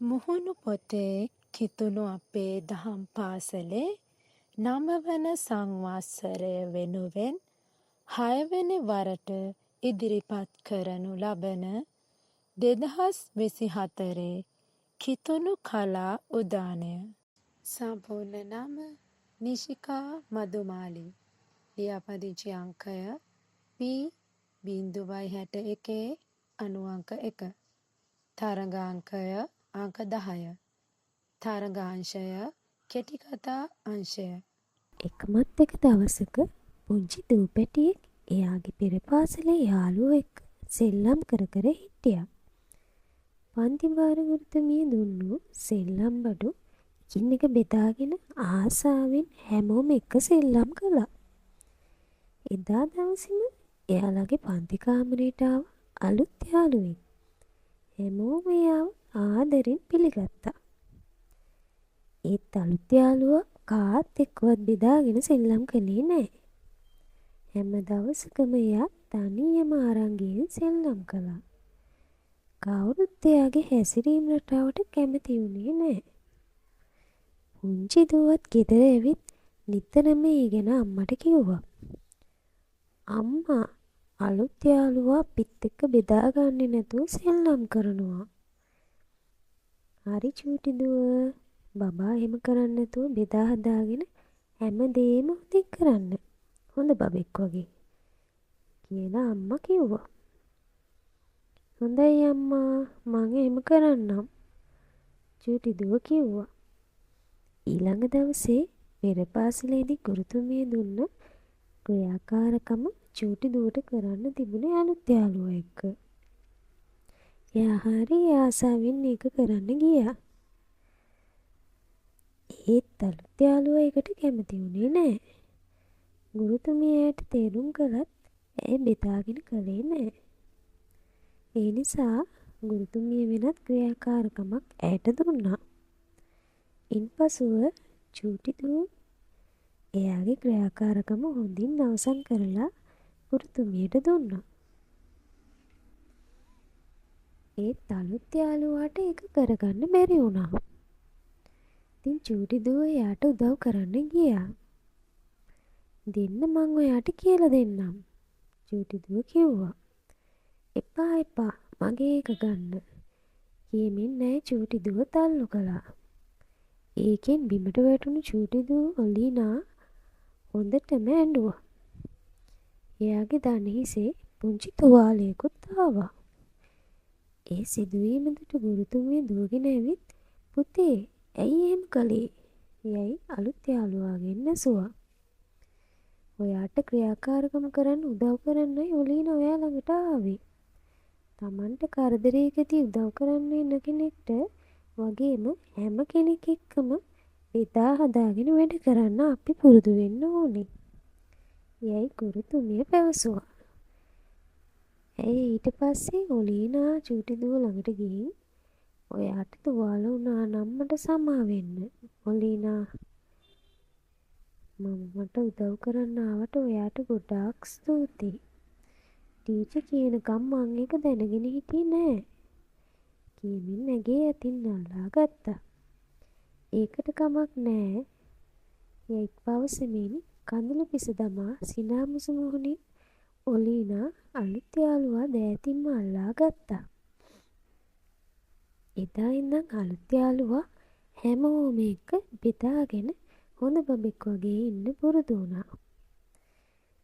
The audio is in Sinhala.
මුහුණු පොතේ කිතුණු අපේ දහම් පාසලේ 9 වන සංවත්සරය වෙනුවෙන් 6 වෙනි වරට ඉදිරිපත් කරනු ලබන 2024 කිතුණු කලා උදානය. සම්පූර්ණ නම නිශිකා මදුමාලි. ලියාපදිංචි අංකය P.61 අනුඅංක 1. තරගාංකය අංක 10. තරගාංශය කෙටිකතා අංශය. එකමත් එක දවසක පුංචි දූපැටියෙක් එයාගේ පෙර පාසලේ යාළුවෝ එක්ක සෙල්ලම් කර කර හිටියා. පන්ති භාර ගුරුතුමිය දුන්නු සෙල්ලම් බඩු එකින් එක බෙදාගෙන ආසාවෙන් හැමෝම එක සෙල්ලම් කළා. එදා දවසේම එයාලගේ පන්ති කාමරයට ආව අලුත් යාළුවෙක්. හැමෝම එයාව ආදරෙන් පිළිගත්තා. ඒත් අලුත් යාළුවා කාත් එක්කවත් බෙදාගෙන සෙල්ලම් කළේ නෑ. හැම දවසකම එයා තනියම අරන් ගිහින් සෙල්ලම් කළා. කවුරුත් එයාගේ හැසිරීම් රටාවට කැමති වුණේ නෑ. පුංචි දුවත් ගෙදර ඇවිත් නිතරම ඒ ගැන අම්මට කිව්වා. අම්මා අලුත් යාළුවා අපිත් එක්ක බෙදාගන්නේ නැතුව සෙල්ලම් කරනවා. හරි චූටි දුව, බබා එහෙම කරන්නේ නැතුව බෙදා හදාගෙන හැමදේම හොඳින් කරන්න. හොඳ බබෙක් වගේ කියලා අම්මා කිව්වා. හොඳයි අම්මා, මං එහෙම කරන්නම්, චූටි දුව කිව්වා. ඊළඟ දවසේ පෙර පාසලේදී ගුරුතුමිය දුන්න ක්‍රියාකාරකම චූටි දුවට කරන්න තිබුණේ අලුත් යාළුවා එක්ක. එයා හරි ආසාවෙන් ඒක කරන්න ගියා. ඒත් අලුත් යාළුවා ඒකට කැමති වුණේ නෑ. ගුරුතුමිය එයාට තේරුම් කළත් ඇය බෙදාගෙන කළේ නෑ. ඒ නිසා ගුරුතුමිය වෙනත් ක්‍රියාකාරකමක් ඇයට දුන්නා. ඉන්පසුව චූටි දුව එයාගේ ක්‍රියාකාරකම හොඳින් අවසන් කරලා ගුරුතුමියට දුන්නා. ඒත් අලුත් යාළුවාට ඒක කරගන්න බැරි වුණා. ඉතින් චූටි දුව එයාට උදව් කරන්න ගියා. දෙන්න මං ඔයාට කියලා දෙන්නම්, චූටි දුව කිව්වා. එපා මගේ එක ගන්න කියමින් නෑ චූටි දුව තල්ලු කළා. ඒකෙන් බිමට වැටුණු චූටි දුව ඔලීනා හොඳටම ඇඬුවා. එයාගේ දන හිසේ පුංචි තුවාලයකුත් ආවා. ඒ සිදුවීම දුටු ගුරුතුමිය දුවගෙන ඇවිත් පුතේ ඇයි එහෙම කළේ යයි අලුත් යාළුවාගෙන් ඇසුවා. ඔයාට ක්‍රියාකාරකම කරන්න උදව් කරන්නයි ඔලීනා ඔයා ළඟට ආවේ. Tamanට කරදරයකදී උදව් කරන්න එන කෙනෙක්ට වගේම හැම කෙනෙක් එක්කම බෙදා හදාගෙන වැඩ කරන්න අපි පුරුදු වෙන්න ඕනේ යයි ගුරුතුමිය පැවසුවා. ඇයි ඊට පස්සේ ඔලීනා චූටි දුව ළඟට ගිහින් ඔයාට තුවාල වුණා නම් මට සමා වෙන්න ඔලීනා. මට උදව් කරන්න ආවට ඔයාට ගොඩාක් ස්තුතියි. ටීචර් කියනකම් මං ඒක දැනගෙන හිටියේ නෑ කියමින් ඇගේ අතින් අල්ලා ගත්තා. ඒකට කමක් නෑ යයි පවසමින් කඳුළු පිස දමා සිනාමුසු මුහුණින් ඔලීනා අලුත් යාළුවා දෑතින්ම අල්ලා ගත්තා. එදා ඉඳන් අලුත් යාළුවා හැමෝම එක්ක බෙදාගෙන හොඳ බබෙක් වගේ ඉන්න පුරුදු වුණා.